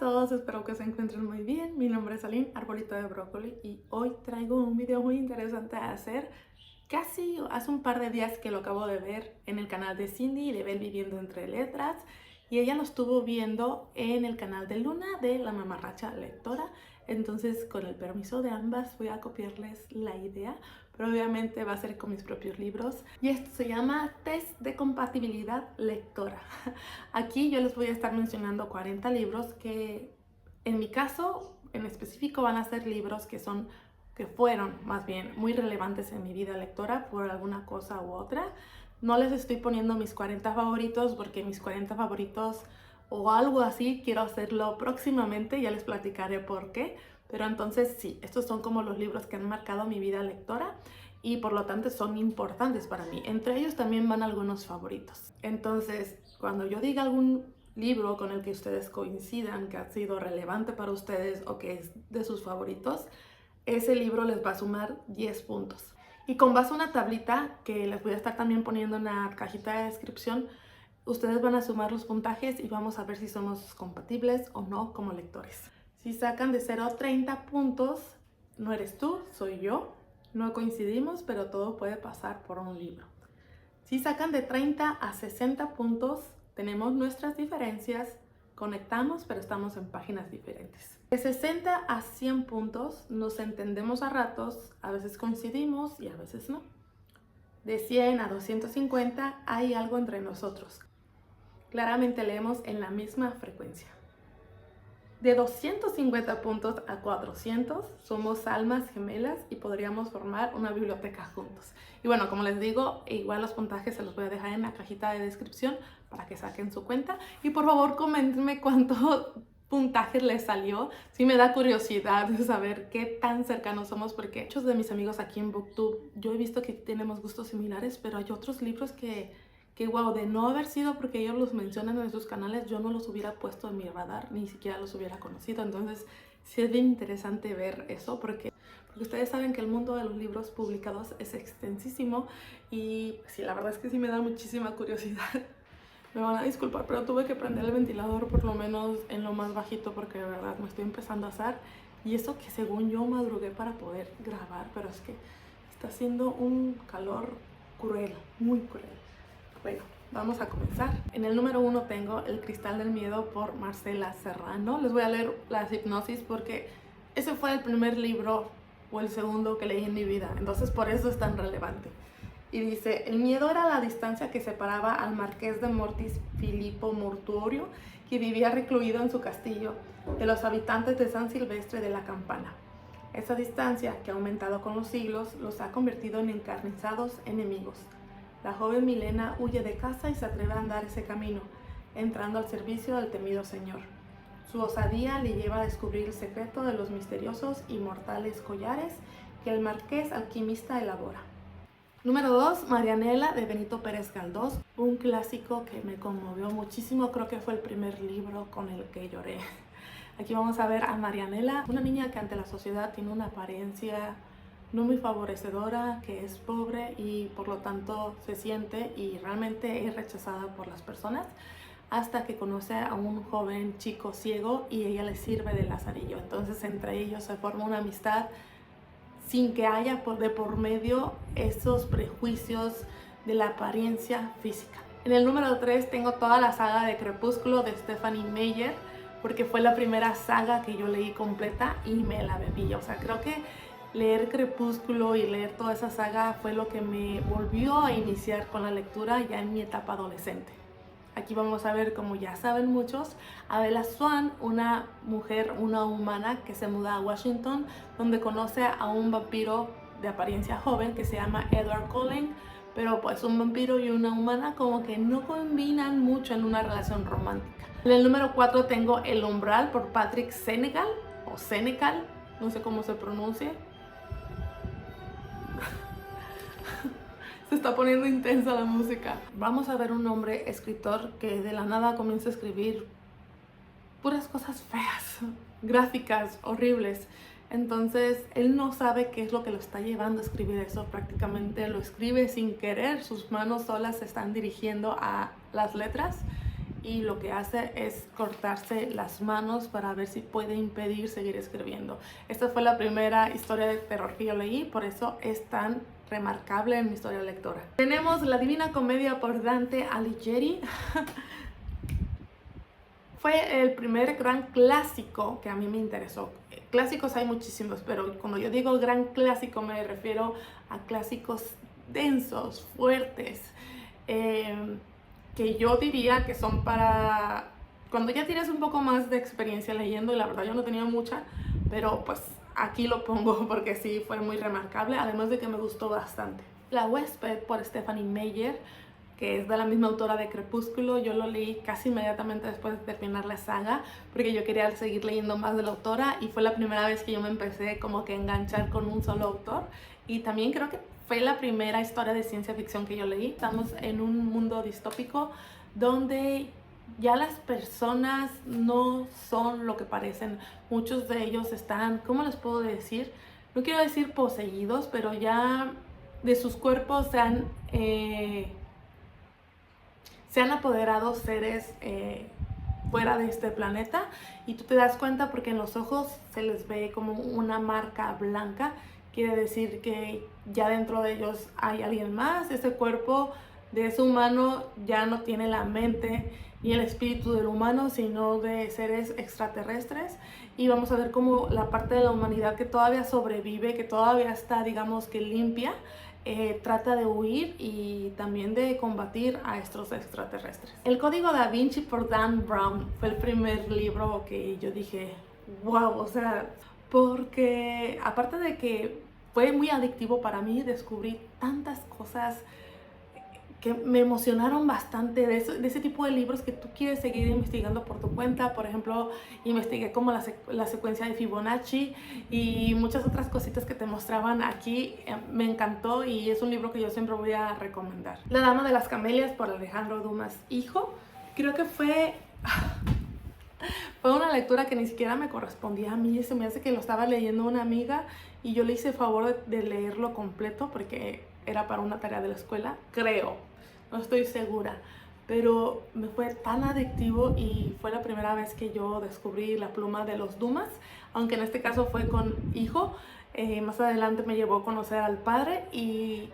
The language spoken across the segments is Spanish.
todos, espero que se encuentren muy bien. Mi nombre es Aline, arbolito de brócoli, y hoy traigo un video muy interesante a hacer. Casi hace un par de días que lo acabo de ver en el canal de Cindy de Bel Viviendo Entre Letras, y ella lo estuvo viendo en el canal de Luna de La Mamarracha Lectora. Entonces, con el permiso de ambas, voy a copiarles la idea, pero obviamente va a ser con mis propios libros. Y esto se llama Test de Compatibilidad Lectora. Aquí yo les voy a estar mencionando 40 libros que, en mi caso en específico, van a ser libros que fueron más bien muy relevantes en mi vida lectora por alguna cosa u otra. No les estoy poniendo mis 40 favoritos porque mis 40 favoritos o algo así quiero hacerlo próximamente, ya les platicaré por qué. Pero entonces sí, estos son como los libros que han marcado mi vida lectora y por lo tanto son importantes para mí. Entre ellos también van algunos favoritos. Entonces, cuando yo diga algún libro con el que ustedes coincidan, que ha sido relevante para ustedes o que es de sus favoritos, ese libro les va a sumar 10 puntos. Y con base a una tablita que les voy a estar también poniendo en la cajita de descripción, ustedes van a sumar los puntajes y vamos a ver si somos compatibles o no como lectores. Si sacan de 0 a 30 puntos, no eres tú, soy yo. No coincidimos, pero todo puede pasar por un libro. Si sacan de 30 a 60 puntos, tenemos nuestras diferencias, conectamos, pero estamos en páginas diferentes. De 60 a 100 puntos nos entendemos a ratos, a veces coincidimos y a veces no. De 100 a 250 hay algo entre nosotros. Claramente leemos en la misma frecuencia. De 250 puntos a 400 somos almas gemelas y podríamos formar una biblioteca juntos. Y bueno, como les digo, igual los puntajes se los voy a dejar en la cajita de descripción para que saquen su cuenta. Y por favor, coméntenme cuánto puntaje les salió. Sí me da curiosidad de saber qué tan cercanos somos, porque muchos de mis amigos aquí en Booktube, yo he visto que tenemos gustos similares, pero hay otros libros que wow, de no haber sido porque ellos los mencionan en sus canales, yo no los hubiera puesto en mi radar, ni siquiera los hubiera conocido. Entonces sí es bien interesante ver eso, porque ustedes saben que el mundo de los libros publicados es extensísimo y sí, la verdad es que sí me da muchísima curiosidad. Me van a disculpar, pero tuve que prender el ventilador por lo menos en lo más bajito porque de verdad me estoy empezando a asar. Y eso que según yo madrugué para poder grabar, pero es que está haciendo un calor cruel, muy cruel. Bueno, vamos a comenzar. En el número 1 tengo El Cristal del Miedo por Marcela Serrano. Les voy a leer Las Hipnosis porque ese fue el primer libro o el segundo que leí en mi vida. Entonces por eso es tan relevante. Y dice: el miedo era la distancia que separaba al marqués de Mortis Filippo Mortuorio, que vivía recluido en su castillo, de los habitantes de San Silvestre de la Campana. Esa distancia, que ha aumentado con los siglos, los ha convertido en encarnizados enemigos. La joven Milena huye de casa y se atreve a andar ese camino, entrando al servicio del temido señor. Su osadía le lleva a descubrir el secreto de los misteriosos y mortales collares que el marqués alquimista elabora. Número 2, Marianela de Benito Pérez Galdós, un clásico que me conmovió muchísimo, creo que fue el primer libro con el que lloré. Aquí vamos a ver a Marianela, una niña que ante la sociedad tiene una apariencia no muy favorecedora, que es pobre y por lo tanto se siente y realmente es rechazada por las personas, hasta que conoce a un joven chico ciego y ella le sirve de lazarillo. Entonces entre ellos se forma una amistad sin que haya de por medio esos prejuicios de la apariencia física. En el número 3 tengo toda la saga de Crepúsculo de Stephenie Meyer, porque fue la primera saga que yo leí completa y me la bebí. O sea, creo que leer Crepúsculo y leer toda esa saga fue lo que me volvió a iniciar con la lectura ya en mi etapa adolescente. Aquí vamos a ver, como ya saben muchos, a Bella Swan, una mujer, una humana que se muda a Washington, donde conoce a un vampiro de apariencia joven que se llama Edward Cullen, pero pues un vampiro y una humana como que no combinan mucho en una relación romántica. En el número 4 tengo El Umbral por Patrick Senegal, o Senecal, no sé cómo se pronuncia. Se está poniendo intensa la música. Vamos a ver un hombre escritor que de la nada comienza a escribir puras cosas feas, gráficas, horribles. Entonces él no sabe qué es lo que lo está llevando a escribir eso. Prácticamente lo escribe sin querer. Sus manos solas se están dirigiendo a las letras y lo que hace es cortarse las manos para ver si puede impedir seguir escribiendo. Esta fue la primera historia de terror que yo leí, por eso es tan remarcable en mi historia lectora. Tenemos La Divina Comedia por Dante Alighieri. Fue el primer gran clásico que a mí me interesó. Clásicos hay muchísimos, pero cuando yo digo gran clásico me refiero a clásicos densos, fuertes, que yo diría que son para cuando ya tienes un poco más de experiencia leyendo, y la verdad yo no tenía mucha, pero pues aquí lo pongo porque sí fue muy remarcable, además de que me gustó bastante. La Huésped por Stephanie Meyer, que es de la misma autora de Crepúsculo. Yo lo leí casi inmediatamente después de terminar la saga, porque yo quería seguir leyendo más de la autora, y fue la primera vez que yo me empecé como que a enganchar con un solo autor, y también creo que fue la primera historia de ciencia ficción que yo leí. Estamos en un mundo distópico donde ya las personas no son lo que parecen. Muchos de ellos están, ¿cómo les puedo decir? No quiero decir poseídos, pero ya de sus cuerpos se han apoderado seres fuera de este planeta, y tú te das cuenta porque en los ojos se les ve como una marca blanca. Quiere decir que ya dentro de ellos hay alguien más. Ese cuerpo de ese humano ya no tiene la mente ni el espíritu del humano, sino de seres extraterrestres, y vamos a ver cómo la parte de la humanidad que todavía sobrevive, que todavía está, digamos que limpia, trata de huir y también de combatir a estos extraterrestres. El Código Da Vinci por Dan Brown fue el primer libro que yo dije, wow, o sea, porque aparte de que fue muy adictivo para mí, descubrí tantas cosas que me emocionaron bastante de ese tipo de libros que tú quieres seguir investigando por tu cuenta. Por ejemplo, investigué como la secuencia de Fibonacci y muchas otras cositas que te mostraban aquí. Me encantó y es un libro que yo siempre voy a recomendar. La Dama de las Camelias por Alejandro Dumas Hijo. Creo que fue una lectura que ni siquiera me correspondía a mí. Se me hace que lo estaba leyendo una amiga y yo le hice el favor de leerlo completo porque era para una tarea de la escuela, creo, no estoy segura, pero me fue tan adictivo y fue la primera vez que yo descubrí la pluma de los Dumas, aunque en este caso fue con Hijo. Más adelante me llevó a conocer al padre y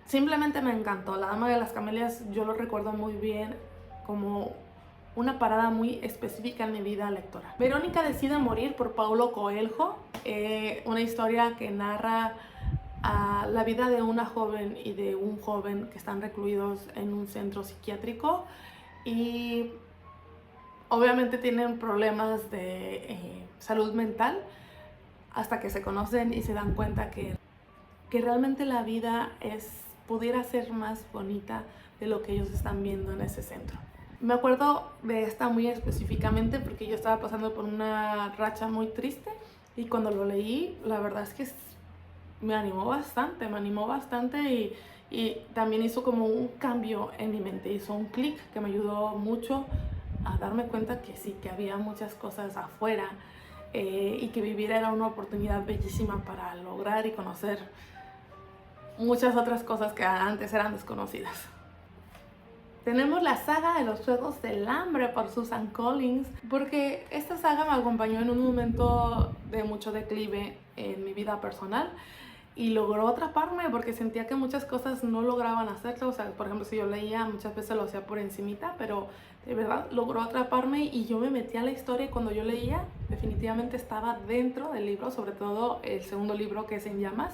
simplemente me encantó. La Dama de las Camelias yo lo recuerdo muy bien como una parada muy específica en mi vida lectora. Verónica decide morir por Paulo Coelho, una historia que narra la vida de una joven y de un joven que están recluidos en un centro psiquiátrico y obviamente tienen problemas de salud mental hasta que se conocen y se dan cuenta que realmente la vida pudiera ser más bonita de lo que ellos están viendo en ese centro. Me acuerdo de esta muy específicamente porque yo estaba pasando por una racha muy triste y cuando lo leí, la verdad es que me animó bastante y también hizo como un cambio en mi mente, hizo un clic que me ayudó mucho a darme cuenta que sí, que había muchas cosas afuera y que vivir era una oportunidad bellísima para lograr y conocer muchas otras cosas que antes eran desconocidas. Tenemos la saga de los Juegos del Hambre por Susan Collins, porque esta saga me acompañó en un momento de mucho declive en mi vida personal y logró atraparme porque sentía que muchas cosas no lograban hacerlo. O sea, por ejemplo, si yo leía, muchas veces lo hacía por encimita, pero de verdad logró atraparme y yo me metí a la historia y cuando yo leía, definitivamente estaba dentro del libro, sobre todo el segundo libro que es En Llamas.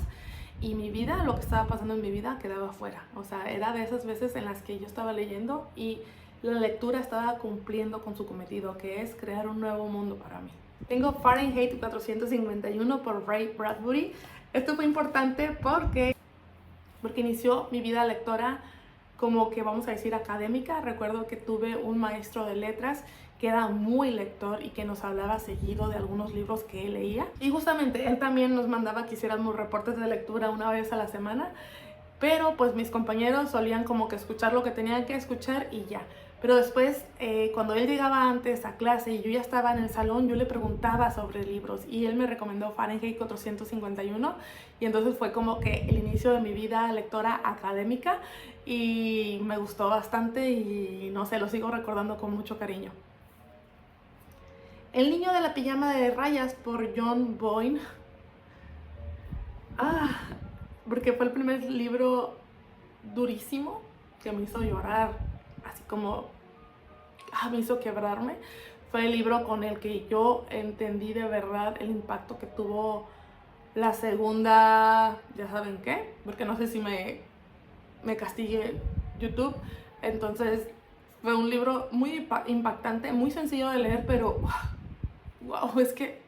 Y mi vida, lo que estaba pasando en mi vida, quedaba afuera. O sea, era de esas veces en las que yo estaba leyendo y la lectura estaba cumpliendo con su cometido, que es crear un nuevo mundo para mí. Tengo Fahrenheit 451 por Ray Bradbury. Esto fue importante porque inició mi vida lectora como que vamos a decir académica. Recuerdo que tuve un maestro de letras que era muy lector y que nos hablaba seguido de algunos libros que él leía. Y justamente él también nos mandaba que hiciéramos reportes de lectura una vez a la semana, pero pues mis compañeros solían como que escuchar lo que tenían que escuchar y ya. Pero después, cuando él llegaba antes a clase y yo ya estaba en el salón, yo le preguntaba sobre libros y él me recomendó Fahrenheit 451 y entonces fue como que el inicio de mi vida lectora académica y me gustó bastante y no sé, lo sigo recordando con mucho cariño. El niño de la pijama de rayas por John Boyne. Porque fue el primer libro durísimo que me hizo llorar, así como me hizo quebrarme. Fue el libro con el que yo entendí de verdad el impacto que tuvo la segunda, ya saben qué, porque no sé si me castigue YouTube. Entonces fue un libro muy impactante, muy sencillo de leer, pero wow, es que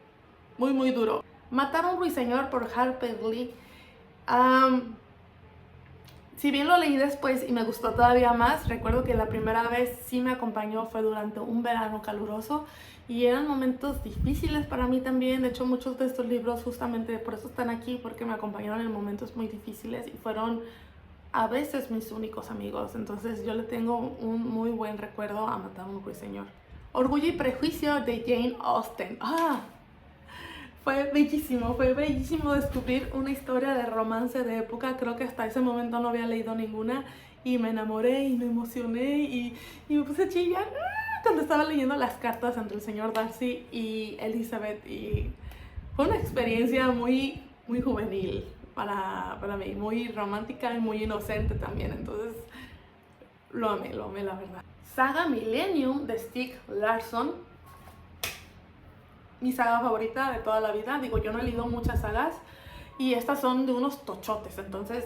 muy duro. Matar a un ruiseñor por Harper Lee. Si bien lo leí después y me gustó todavía más, recuerdo que la primera vez sí me acompañó fue durante un verano caluroso y eran momentos difíciles para mí también. De hecho, muchos de estos libros justamente por eso están aquí, porque me acompañaron en momentos muy difíciles y fueron a veces mis únicos amigos. Entonces yo le tengo un muy buen recuerdo a Matar a un ruiseñor. Orgullo y prejuicio de Jane Austen. Fue bellísimo descubrir una historia de romance de época. Creo que hasta ese momento no había leído ninguna y me enamoré y me emocioné y me puse a chillar cuando estaba leyendo las cartas entre el señor Darcy y Elizabeth, y fue una experiencia muy juvenil para mí, muy romántica y muy inocente también, entonces lo amé la verdad. Saga Millennium de Stieg Larsson, mi saga favorita de toda la vida. Digo, yo no he leído muchas sagas y estas son de unos tochotes, entonces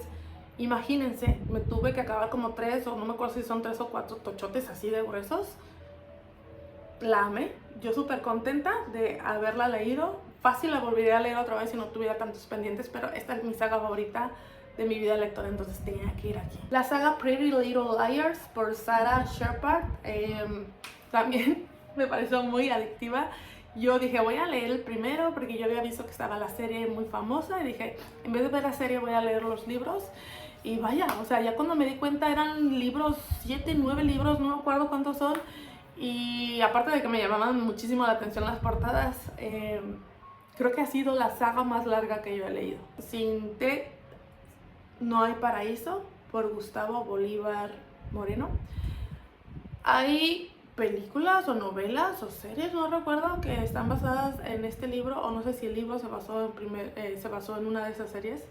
imagínense, me tuve que acabar como 3 o no me acuerdo si son 3 o 4 tochotes así de gruesos. La amé, yo súper contenta de haberla leído. Fácil la volvería a leer otra vez si no tuviera tantos pendientes, pero esta es mi saga favorita de mi vida lectora, entonces tenía que ir aquí. La saga Pretty Little Liars por Sarah Shepard, también me pareció muy adictiva. Yo dije, voy a leer el primero porque yo había visto que estaba la serie muy famosa y dije, en vez de ver la serie voy a leer los libros. Y vaya, o sea, ya cuando me di cuenta eran libros, 7, 9 libros, no me acuerdo cuántos son. Y aparte de que me llamaban muchísimo la atención las portadas, creo que ha sido la saga más larga que yo he leído. Sin té no hay paraíso, por Gustavo Bolívar Moreno. Hay películas o novelas o series, no recuerdo, que están basadas en este libro, o no sé si el libro se basó en una de esas series.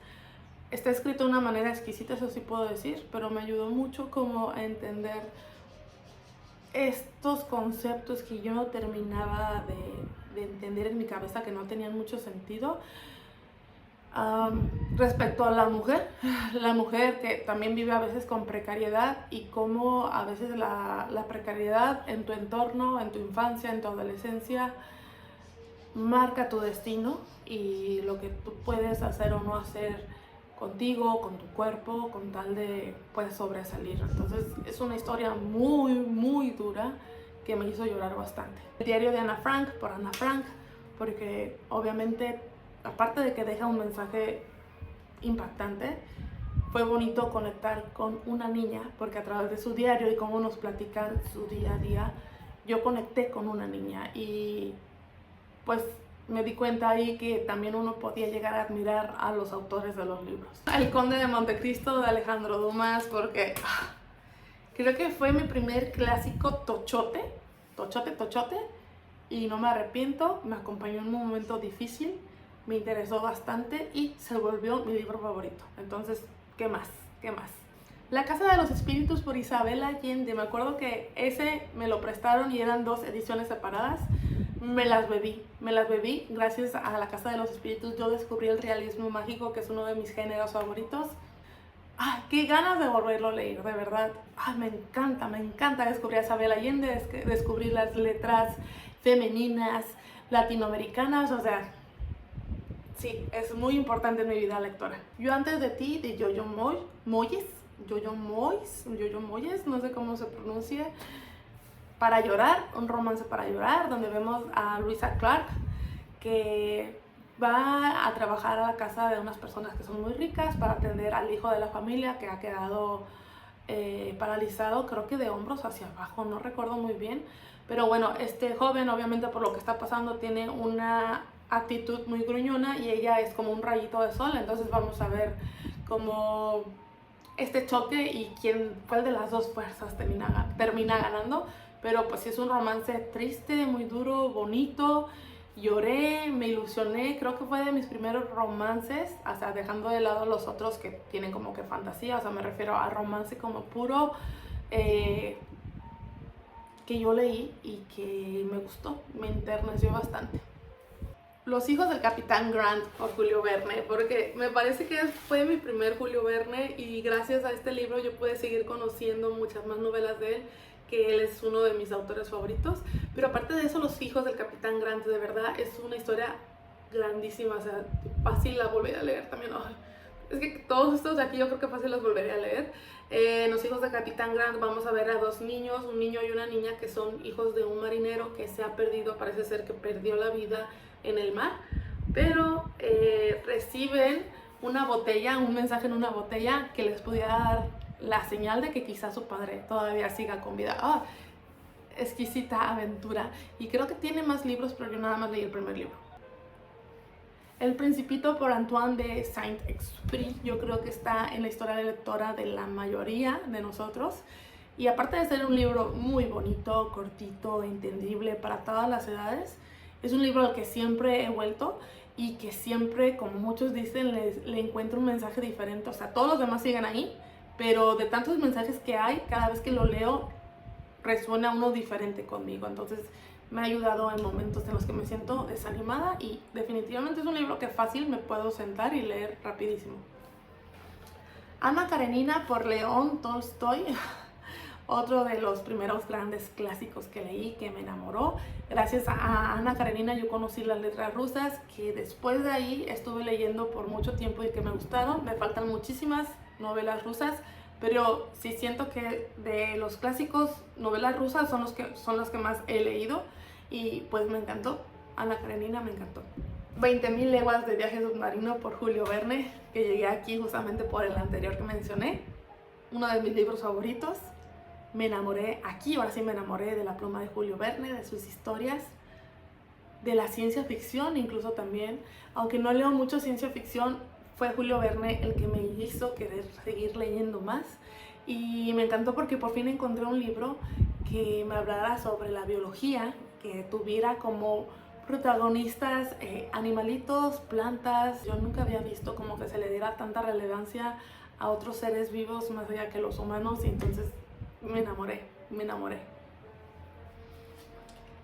Está escrito de una manera exquisita, eso sí puedo decir, pero me ayudó mucho como a entender estos conceptos que yo no terminaba de entender en mi cabeza, que no tenían mucho sentido. Respecto a la mujer que también vive a veces con precariedad y cómo a veces la precariedad en tu entorno, en tu infancia, en tu adolescencia, marca tu destino y lo que tú puedes hacer o no hacer contigo, con tu cuerpo, con tal de pues sobresalir. Entonces es una historia muy dura que me hizo llorar bastante. El diario de Ana Frank por Ana Frank, porque obviamente aparte de que deja un mensaje impactante, fue bonito conectar con una niña, porque a través de su diario y cómo nos platican su día a día, yo conecté con una niña y pues me di cuenta ahí que también uno podía llegar a admirar a los autores de los libros. El Conde de Montecristo de Alejandro Dumas, porque creo que fue mi primer clásico tochote, y no me arrepiento, me acompañó en un momento difícil, me interesó bastante y se volvió mi libro favorito. Entonces, ¿qué más? La Casa de los Espíritus por Isabel Allende. Me acuerdo que ese me lo prestaron y eran 2 ediciones separadas. Me las bebí. Gracias a La Casa de los Espíritus yo descubrí el realismo mágico, que es uno de mis géneros favoritos. Qué ganas de volverlo a leer, de verdad. Me encanta descubrir a Isabel Allende, descubrir las letras femeninas, latinoamericanas, o sea, sí, es muy importante en mi vida lectora. Yo antes de ti, de Jojo Moyes, no sé cómo se pronuncia. Para llorar, un romance para llorar, donde vemos a Luisa Clark, que va a trabajar a la casa de unas personas que son muy ricas para atender al hijo de la familia que ha quedado paralizado, creo que de hombros hacia abajo, no recuerdo muy bien. Pero bueno, este joven, obviamente por lo que está pasando, tiene una actitud muy gruñona y ella es como un rayito de sol. Entonces vamos a ver cómo este choque y cuál de las dos fuerzas termina ganando. Pero pues sí, es un romance triste, muy duro, bonito. Lloré, me ilusioné, creo que fue de mis primeros romances, o sea, dejando de lado los otros que tienen como que fantasía, o sea, me refiero a romance como puro, que yo leí y que me gustó, me enterneció bastante. Los hijos del Capitán Grant por Julio Verne, porque me parece que fue mi primer Julio Verne y gracias a este libro yo pude seguir conociendo muchas más novelas de él, que él es uno de mis autores favoritos. Pero aparte de eso, Los hijos del Capitán Grant, de verdad, es una historia grandísima, o sea, fácil la volver a leer también. Ay, es que todos estos de aquí yo creo que fácil los volveré a leer. Los hijos del Capitán Grant, vamos a ver a dos niños, un niño y una niña que son hijos de un marinero que se ha perdido, parece ser que perdió la vida en el mar, pero reciben una botella, un mensaje en una botella que les pudiera dar la señal de que quizás su padre todavía siga con vida. ¡Oh! Exquisita aventura. Y creo que tiene más libros, pero yo nada más leí el primer libro. El Principito por Antoine de Saint-Exupéry, yo creo que está en la historia de lectora de la mayoría de nosotros. Y aparte de ser un libro muy bonito, cortito, entendible para todas las edades, es un libro al que siempre he vuelto y que siempre, como muchos dicen, le encuentro un mensaje diferente. O sea, todos los demás siguen ahí, pero de tantos mensajes que hay, cada vez que lo leo, resuena uno diferente conmigo. Entonces me ha ayudado en momentos en los que me siento desanimada y definitivamente es un libro que fácil me puedo sentar y leer rapidísimo. Ana Karenina por León Tolstoy. Otro de los primeros grandes clásicos que leí, que me enamoró. Gracias a Ana Karenina yo conocí las letras rusas, que después de ahí estuve leyendo por mucho tiempo y que me gustaron. Me faltan muchísimas novelas rusas, pero sí siento que de los clásicos, novelas rusas son las que más he leído y pues me encantó. Ana Karenina me encantó. 20.000 leguas de viaje submarino por Julio Verne, que llegué aquí justamente por el anterior que mencioné. Uno de mis libros favoritos. Me enamoré aquí, ahora sí me enamoré de la pluma de Julio Verne, de sus historias, de la ciencia ficción incluso también. Aunque no leo mucho ciencia ficción, fue Julio Verne el que me hizo querer seguir leyendo más. Y me encantó porque por fin encontré un libro que me hablara sobre la biología, que tuviera como protagonistas animalitos, plantas. Yo nunca había visto como que se le diera tanta relevancia a otros seres vivos más allá que los humanos, y entonces me enamoré.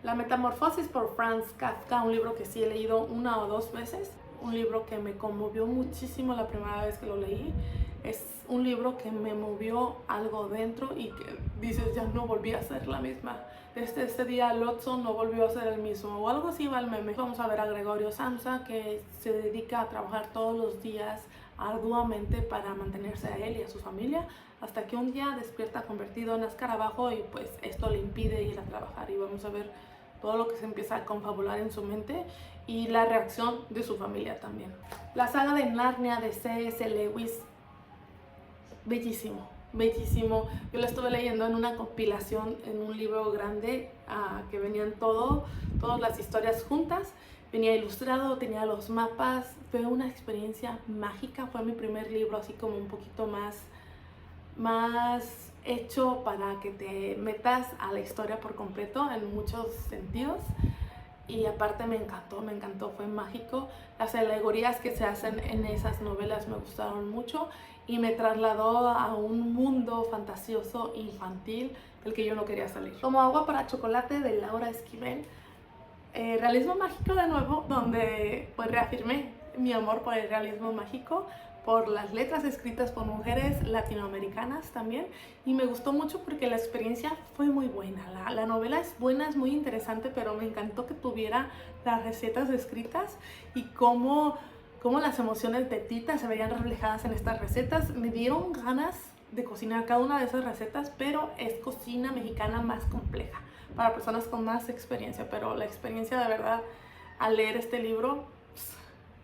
La Metamorfosis por Franz Kafka, un libro que sí he leído una o dos veces, un libro que me conmovió muchísimo la primera vez que lo leí. Es un libro que me movió algo dentro y que dices, ya no volví a ser la misma. Desde este día Lotso no volvió a ser el mismo, o algo así va el meme. Vamos a ver a Gregorio Samsa, que se dedica a trabajar todos los días arduamente para mantenerse a él y a su familia, hasta que un día despierta convertido en escarabajo y pues esto le impide ir a trabajar. Y vamos a ver todo lo que se empieza a confabular en su mente y la reacción de su familia también. La saga de Narnia de C.S. Lewis, bellísimo, bellísimo. Yo lo estuve leyendo en una compilación, en un libro grande, que venían todas las historias juntas. Venía ilustrado, tenía los mapas, fue una experiencia mágica. Fue mi primer libro así como un poquito más hecho para que te metas a la historia por completo en muchos sentidos. Y aparte me encantó, fue mágico. Las alegorías que se hacen en esas novelas me gustaron mucho y me trasladó a un mundo fantasioso infantil del que yo no quería salir. Como agua para chocolate de Laura Esquivel. Realismo mágico de nuevo, donde pues reafirmé mi amor por el realismo mágico, por las letras escritas por mujeres latinoamericanas también, y me gustó mucho porque la experiencia fue muy buena. La novela es buena, es muy interesante, pero me encantó que tuviera las recetas escritas y cómo las emociones de Tita se veían reflejadas en estas recetas. Me dieron ganas de cocinar cada una de esas recetas, pero es cocina mexicana más compleja para personas con más experiencia. Pero la experiencia de verdad al leer este libro,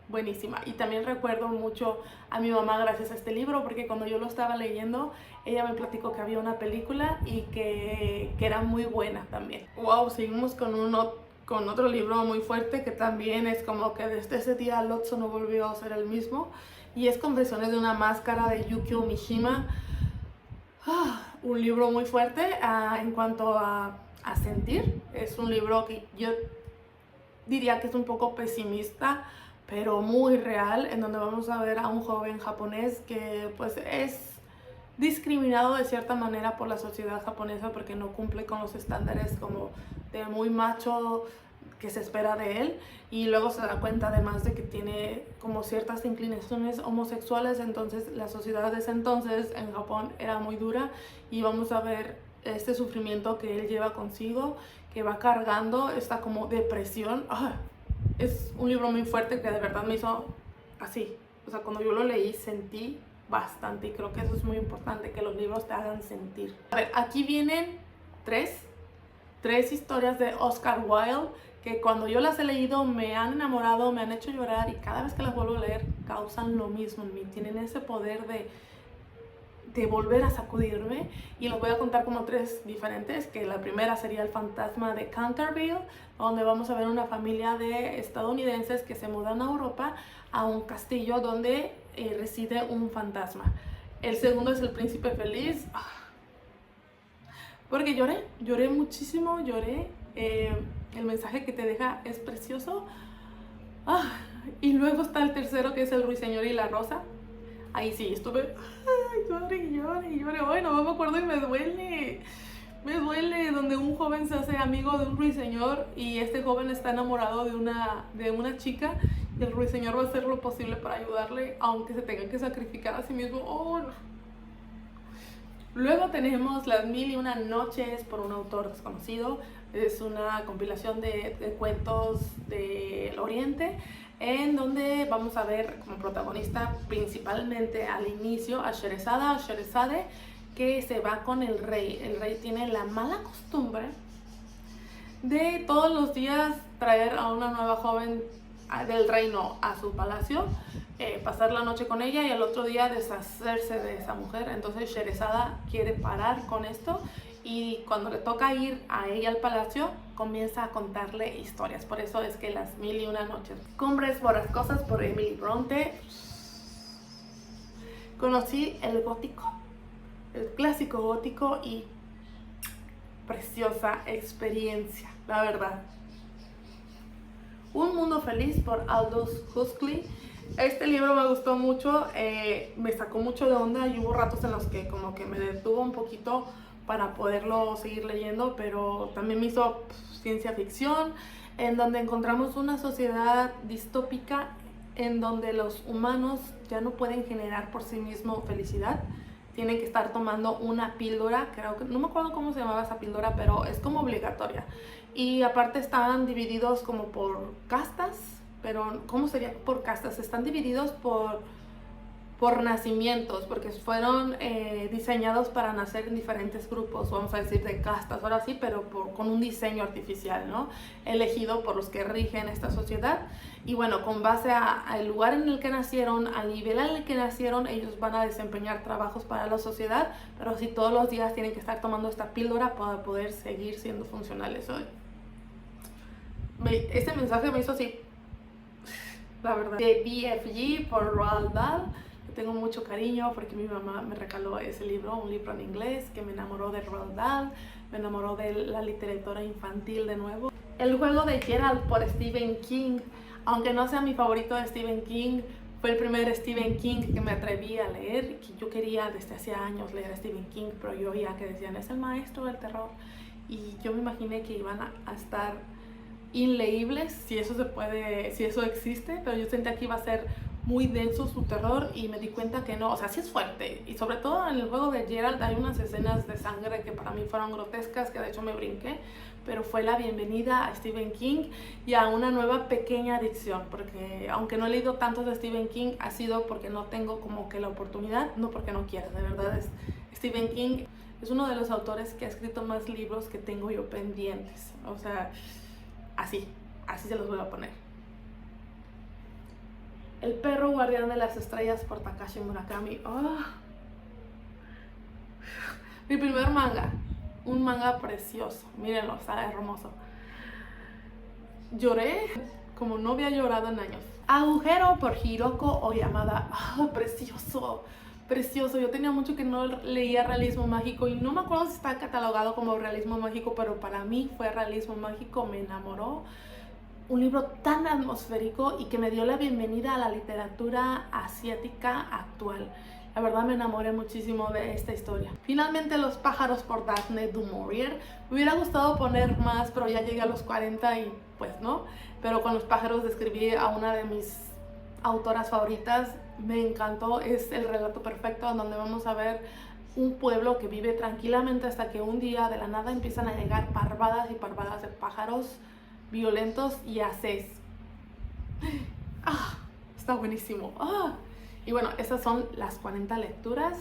buenísima. Y también recuerdo mucho a mi mamá gracias a este libro, porque cuando yo lo estaba leyendo, ella me platicó que había una película y que era muy buena también. Wow, seguimos con otro libro muy fuerte que también es como que desde ese día Lotso no volvió a ser el mismo, y es Confesiones de una máscara de Yukio Mishima. Un libro muy fuerte en cuanto a sentir. Es un libro que yo diría que es un poco pesimista, pero muy real, en donde vamos a ver a un joven japonés que pues es discriminado de cierta manera por la sociedad japonesa porque no cumple con los estándares como de muy macho que se espera de él, y luego se da cuenta además de que tiene como ciertas inclinaciones homosexuales. Entonces la sociedad de ese entonces en Japón era muy dura, y vamos a ver este sufrimiento que él lleva consigo, que va cargando esta como depresión. Es un libro muy fuerte que de verdad me hizo así, o sea, cuando yo lo leí sentí bastante, y creo que eso es muy importante, que los libros te hagan sentir. A ver, aquí vienen tres historias de Oscar Wilde que cuando yo las he leído me han enamorado, me han hecho llorar, y cada vez que las vuelvo a leer causan lo mismo en mí, tienen ese poder de volver a sacudirme, y los voy a contar como tres diferentes. Que la primera sería El fantasma de Canterville, donde vamos a ver una familia de estadounidenses que se mudan a Europa a un castillo donde reside un fantasma. El segundo es El príncipe feliz, porque lloré muchísimo, lloré. El mensaje que te deja es precioso. Y luego está el tercero, que es El ruiseñor y la rosa. Ahí sí, estuve llore. Bueno, no me acuerdo y me duele, donde un joven se hace amigo de un ruiseñor, y este joven está enamorado de una chica, y el ruiseñor va a hacer lo posible para ayudarle, aunque se tenga que sacrificar a sí mismo. No. Luego tenemos Las mil y una noches, por un autor desconocido. Es una compilación de cuentos del Oriente, en donde vamos a ver como protagonista principalmente al inicio a Sherazade, que se va con el rey. El rey tiene la mala costumbre de todos los días traer a una nueva joven del reino a su palacio, pasar la noche con ella y al otro día deshacerse de esa mujer. Entonces Sherazade quiere parar con esto, y cuando le toca ir a ella al palacio comienza a contarle historias. Por eso es que Las mil y una noches. Cumbres borrascosas, por Emily Bronte. Conocí el gótico, el clásico gótico, y preciosa experiencia, la verdad. Un mundo feliz, por Aldous Huxley. Este libro me gustó mucho, me sacó mucho de onda, y hubo ratos en los que como que me detuvo un poquito para poderlo seguir leyendo, pero también me hizo ciencia ficción, en donde encontramos una sociedad distópica en donde los humanos ya no pueden generar por sí mismos felicidad, tienen que estar tomando una píldora, creo que, no me acuerdo cómo se llamaba esa píldora, pero es como obligatoria, y aparte están divididos como por castas, pero ¿cómo sería por castas? Están divididos por nacimientos, porque fueron diseñados para nacer en diferentes grupos, vamos a decir de castas, ahora sí, pero con un diseño artificial, ¿no? Elegido por los que rigen esta sociedad. Y bueno, con base al lugar en el que nacieron, al nivel en el que nacieron, ellos van a desempeñar trabajos para la sociedad, pero sí todos los días tienen que estar tomando esta píldora para poder seguir siendo funcionales hoy. Este mensaje me hizo así, la verdad. De BFG, por Roald Dahl. Tengo mucho cariño porque mi mamá me regaló ese libro, un libro en inglés que me enamoró de Roald Dahl, me enamoró de la literatura infantil de nuevo. El juego de Geralt, por Stephen King. Aunque no sea mi favorito de Stephen King, fue el primer Stephen King que me atreví a leer. Yo quería desde hace años leer a Stephen King, pero yo oía que decían es el maestro del terror, y yo me imaginé que iban a estar inleíbles, si eso se puede, si eso existe, pero yo sentía que iba a ser muy denso su terror, y me di cuenta que no, o sea, sí es fuerte, y sobre todo en el juego de Geralt hay unas escenas de sangre que para mí fueron grotescas, que de hecho me brinqué, pero fue la bienvenida a Stephen King y a una nueva pequeña adicción, porque aunque no he leído tantos de Stephen King, ha sido porque no tengo como que la oportunidad, no porque no quiera, de verdad Stephen King es uno de los autores que ha escrito más libros que tengo yo pendientes, o sea, así se los voy a poner. El perro guardián de las estrellas por Takashi Murakami. Oh. Mi primer manga, un manga precioso, mírenlo, está hermoso. Lloré como no había llorado en años. Agujero por Hiroko Oyamada. Oh, precioso, precioso. Yo tenía mucho que no leía realismo mágico y no me acuerdo si está catalogado como realismo mágico, pero para mí fue realismo mágico, me enamoró. Un libro tan atmosférico y que me dio la bienvenida a la literatura asiática actual. La verdad me enamoré muchísimo de esta historia. Finalmente, Los pájaros por Daphne du Maurier. Me hubiera gustado poner más, pero ya llegué a los 40 y pues no. Pero con Los pájaros describí a una de mis autoras favoritas. Me encantó, es el relato perfecto en donde vamos a ver un pueblo que vive tranquilamente hasta que un día de la nada empiezan a llegar parvadas y parvadas de pájaros violentos y haces. Está buenísimo. Y bueno, estas son las 40 lecturas.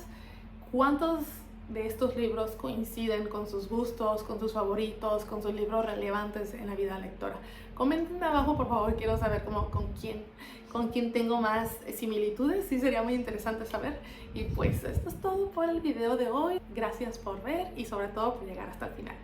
¿Cuántos de estos libros coinciden con sus gustos, con sus favoritos, con sus libros relevantes en la vida lectora? Comenten abajo, por favor, quiero saber con quién tengo más similitudes. Sí, sería muy interesante saber. Y pues esto es todo por el video de hoy. Gracias por ver y sobre todo por llegar hasta el final.